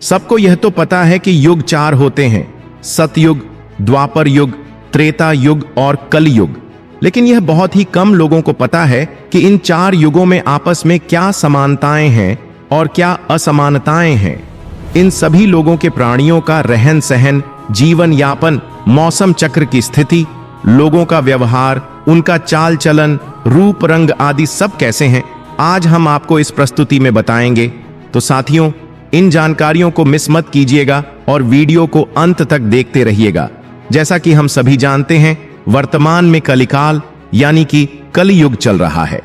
सबको यह तो पता है कि युग 4 होते हैं, सतयुग, द्वापर युग, त्रेता युग और कलयुग। लेकिन यह बहुत ही कम लोगों को पता है कि इन 4 युगों में आपस में क्या समानताएं हैं और क्या असमानताएं हैं। इन सभी लोगों के प्राणियों का रहन सहन, जीवन यापन, मौसम चक्र की स्थिति, लोगों का व्यवहार, उनका चाल चलन, रूप रंग आदि सब कैसे हैं, आज हम आपको इस प्रस्तुति में बताएंगे। तो साथियों, इन जानकारियों को मिस मत कीजिएगा और वीडियो को अंत तक देखते रहिएगा। जैसा कि हम सभी जानते हैं, वर्तमान में कलिकाल यानी कि कलयुग चल रहा है।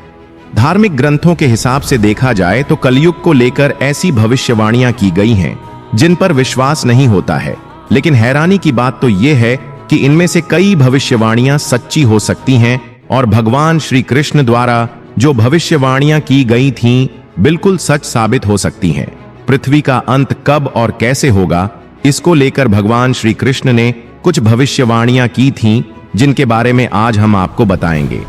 धार्मिक ग्रंथों के हिसाब से देखा जाए तो कलयुग को लेकर ऐसी भविष्यवाणियां की गई हैं जिन पर विश्वास नहीं होता है। लेकिन हैरानी की बात तो यह है कि इनमें से कई भविष्यवाणियां सच्ची हो सकती हैं और भगवान श्री कृष्ण द्वारा जो भविष्यवाणियां की गई थीं बिल्कुल सच साबित हो सकती हैं। पृथ्वी का अंत कब और कैसे होगा, इसको लेकर भगवान श्री कृष्ण ने कुछ भविष्यवाणियां की थीं जिनके बारे में आज हम आपको बताएंगे।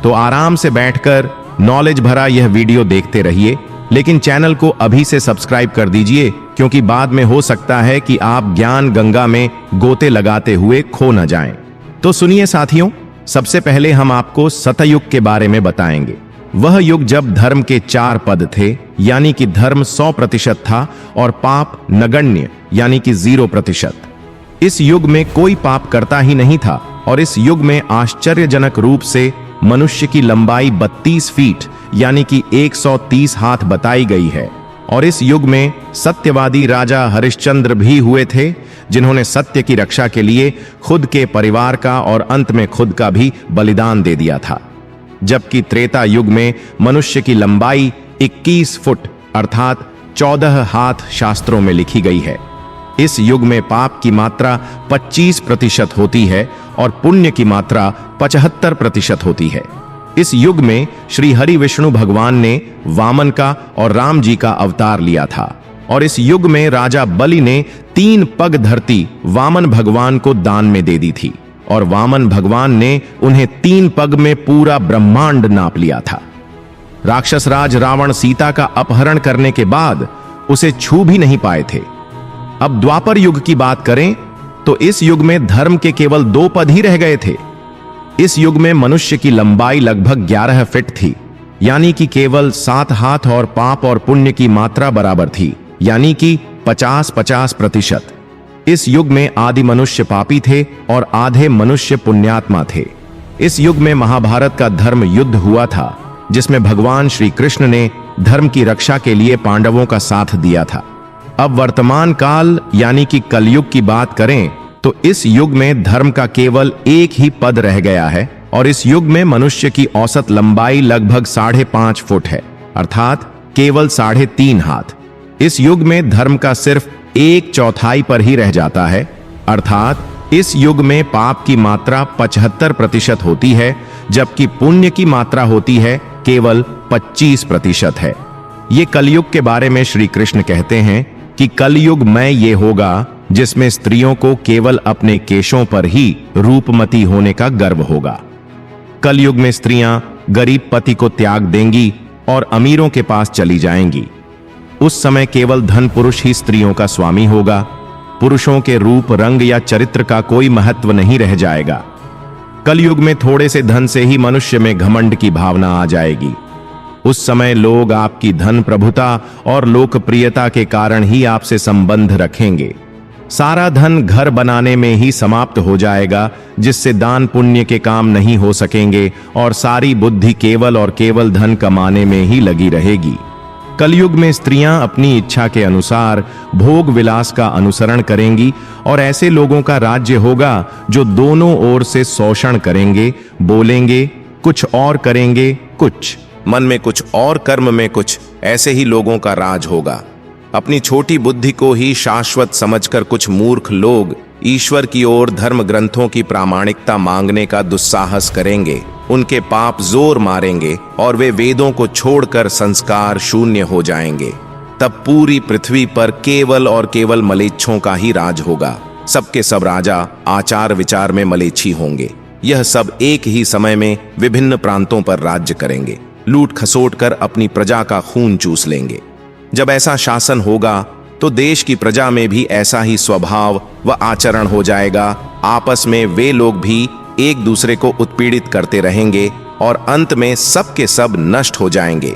तो आराम से बैठकर नॉलेज भरा यह वीडियो देखते रहिए, लेकिन चैनल को अभी से सब्सक्राइब कर दीजिए, क्योंकि बाद में हो सकता है कि आप ज्ञान गंगा में गोते लगाते हुए खो न जाएं। तो सुनिए साथियों, सबसे पहले हम आपको सतयुग के बारे में बताएंगे। वह युग जब धर्म के 4 पद थे, यानी कि धर्म 100% था और पाप नगण्य यानी कि 0%। इस युग में कोई पाप करता ही नहीं था और इस युग में आश्चर्यजनक रूप से मनुष्य की लंबाई 32 फीट यानी कि 130 हाथ बताई गई है। और इस युग में सत्यवादी राजा हरिश्चंद्र भी हुए थे, जिन्होंने सत्य की रक्षा के लिए खुद के परिवार का और अंत में खुद का भी बलिदान दे दिया था। जबकि त्रेता युग में मनुष्य की लंबाई 21 फुट अर्थात 14 हाथ शास्त्रों में लिखी गई है। इस युग में पाप की मात्रा 25% होती है और पुण्य की मात्रा 75% होती है। इस युग में श्री हरि विष्णु भगवान ने वामन का और राम जी का अवतार लिया था और इस युग में राजा बलि ने 3 पग धरती वामन भगवान को दान में दे दी थी और वामन भगवान ने उन्हें 3 पग में पूरा ब्रह्मांड नाप लिया था। राक्षस राज रावण सीता का अपहरण करने के बाद उसे छू भी नहीं पाए थे। अब द्वापर युग की बात करें तो इस युग में धर्म के केवल 2 पद ही रह गए थे। इस युग में मनुष्य की लंबाई लगभग 11 फीट थी, यानी कि केवल 7 हाथ और पाप और पुण्य की मात्रा बराबर थी, यानी कि 50-50%। इस युग में आदि मनुष्य पापी थे और आधे मनुष्य पुण्यात्मा थे। इस युग में महाभारत का धर्म युद्ध हुआ था, जिसमें भगवान श्री कृष्ण ने धर्म की रक्षा के लिए पांडवों का साथ दिया था। अब वर्तमान काल यानी कि कलयुग की बात करें तो इस युग में धर्म का केवल 1 ही पद रह गया है और इस युग में मनुष्य की औसत लंबाई लगभग 5.5 फुट है, अर्थात केवल 3.5 हाथ। इस युग में धर्म का सिर्फ 1/4 पर ही रह जाता है, अर्थात इस युग में पाप की मात्रा 75% होती है, जबकि पुण्य की मात्रा होती है केवल 25% है। ये कलयुग के बारे में श्री कृष्ण कहते हैं कि कलयुग में ये होगा जिसमें स्त्रियों को केवल अपने केशों पर ही रूपमती होने का गर्व होगा। कलयुग में स्त्रियां गरीब पति को त्याग देंगी और अमीरों के पास चली जाएंगी। उस समय केवल धन पुरुष ही स्त्रियों का स्वामी होगा। पुरुषों के रूप रंग या चरित्र का कोई महत्व नहीं रह जाएगा। कलयुग में थोड़े से धन से ही मनुष्य में घमंड की भावना आ जाएगी। उस समय लोग आपकी धन प्रभुता और लोकप्रियता के कारण ही आपसे संबंध रखेंगे। सारा धन घर बनाने में ही समाप्त हो जाएगा, जिससे दान पुण्य के काम नहीं हो सकेंगे और सारी बुद्धि केवल और केवल धन कमाने में ही लगी रहेगी। कलयुग में स्त्रियां अपनी इच्छा के अनुसार भोग विलास का अनुसरण करेंगी और ऐसे लोगों का राज्य होगा जो दोनों ओर से शोषण करेंगे, बोलेंगे कुछ और करेंगे कुछ, मन में कुछ और कर्म में कुछ, ऐसे ही लोगों का राज होगा। अपनी छोटी बुद्धि को ही शाश्वत समझकर कुछ मूर्ख लोग ईश्वर की ओर धर्म ग्रंथों की प्रामाणिकता मांगने का दुस्साहस करेंगे। उनके पाप जोर मारेंगे और वे वेदों को छोड़कर संस्कार शून्य हो जाएंगे। तब पूरी पृथ्वी पर केवल और केवल मलेच्छों का ही राज होगा। सबके सब राजा आचार विचार में मलेच्छी होंगे। यह सब एक ही समय में विभिन्न प्रांतों पर राज्य करेंगे, लूट खसोट कर अपनी प्रजा का खून चूस लेंगे। जब ऐसा शासन होगा तो देश की प्रजा में भी ऐसा ही स्वभाव व आचरण हो जाएगा। आपस में वे लोग भी एक दूसरे को उत्पीड़ित करते रहेंगे और अंत में सब के सब नष्ट हो जाएंगे।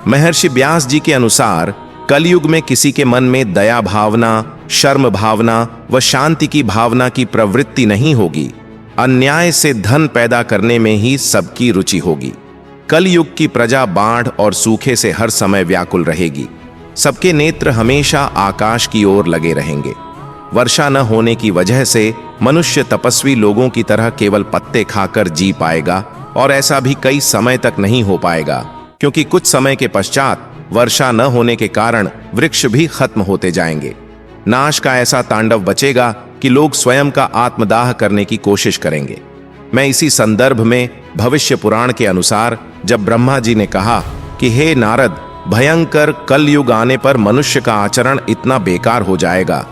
महर्षि व्यास जी के अनुसार कलयुग में किसी के मन में दया भावना, शर्म भावना व शांति की भावना की प्रवृत्ति नहीं होगी। अन्याय से धन पैदा करने में ही सबकी रुचि होगी। कलयुग की प्रजा बाढ़ और सूखे से हर समय व्याकुल रहेगी। सबके नेत्र हमेशा आकाश की ओर लगे रहेंगे। वर्षा न होने की वजह से मनुष्य तपस्वी लोगों की तरह केवल पत्ते खाकर जी पाएगा और ऐसा भी कई समय तक नहीं हो पाएगा, क्योंकि कुछ समय के पश्चात वर्षा न होने के कारण वृक्ष भी खत्म होते जाएंगे। नाश का ऐसा तांडव बचेगा कि लोग स्वयं का आत्मदाह करने की कोशिश करेंगे। मैं इसी संदर्भ में भविष्य पुराण के अनुसार जब ब्रह्मा जी ने कहा कि हे नारद, भयंकर कलयुग आने पर मनुष्य का आचरण इतना बेकार हो जाएगा,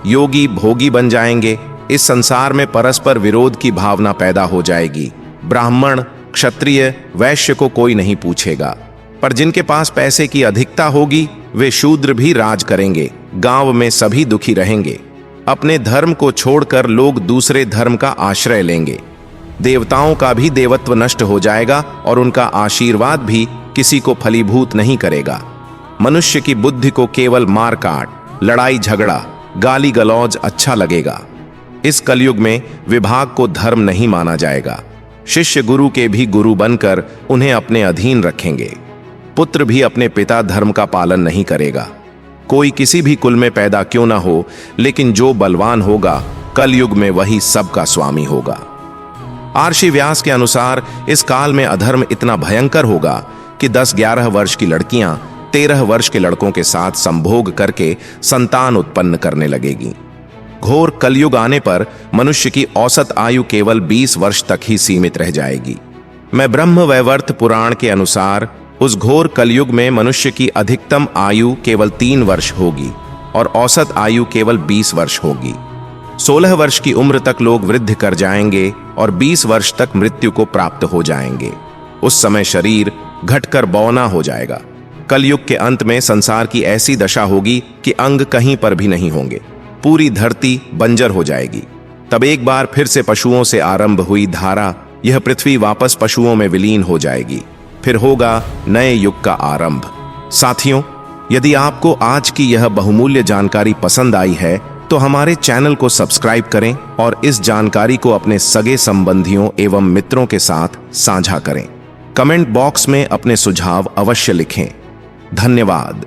योगी भोगी बन जाएंगे, इस संसार में परस्पर विरोध की भावना पैदा हो जाएगी। ब्राह्मण, क्षत्रिय, वैश्य को कोई नहीं पूछेगा, पर जिनके पास पैसे की अधिकता होगी वे शूद्र भी राज करेंगे। गांव में सभी दुखी रहेंगे। अपने धर्म को छोड़कर लोग दूसरे धर्म का आश्रय लेंगे। देवताओं का भी देवत्व नष्ट हो जाएगा और उनका आशीर्वाद भी किसी को फलीभूत नहीं करेगा। मनुष्य की बुद्धि को केवल मार काट, लड़ाई झगड़ा, गाली गलौज अच्छा लगेगा। इस कलयुग में विभाग को धर्म नहीं माना जाएगा। शिष्य गुरु के भी गुरु बनकर उन्हें अपने अधीन रखेंगे। पुत्र भी अपने पिता धर्म का पालन नहीं करेगा। कोई किसी भी कुल में पैदा क्यों ना हो, लेकिन जो बलवान होगा कलयुग में वही सबका स्वामी होगा। महर्षि व्यास के अनुसार इस काल में अधर्म इतना भयंकर होगा कि 10-11 वर्ष की लड़कियां 13 वर्ष के लड़कों के साथ संभोग करके संतान उत्पन्न करने लगेगी। घोर कलयुग आने पर मनुष्य की औसत आयु केवल 20 वर्ष तक ही सीमित रह जाएगी। मैं ब्रह्म वैवर्त पुराण के अनुसार उस घोर कलयुग में मनुष्य की अधिकतम आयु केवल 3 वर्ष होगी और औसत आयु केवल 20 वर्ष होगी। 16 वर्ष की उम्र तक लोग वृद्ध कर जाएंगे और 20 वर्ष तक मृत्यु को प्राप्त हो जाएंगे। उस समय शरीर घटकर बौना हो जाएगा। कलयुग के अंत में संसार की ऐसी दशा होगी कि अंग कहीं पर भी नहीं होंगे। पूरी धरती बंजर हो जाएगी। तब एक बार फिर से पशुओं से आरंभ हुई धारा, यह पृथ्वी वापस पशुओं में विलीन हो जाएगी। फिर होगा नए युग का आरंभ। साथियों, यदि आपको आज की यह बहुमूल्य जानकारी पसंद आई है तो हमारे चैनल को सब्सक्राइब करें और इस जानकारी को अपने सगे संबंधियों एवं मित्रों के साथ साझा करें। कमेंट बॉक्स में अपने सुझाव अवश्य लिखें। धन्यवाद।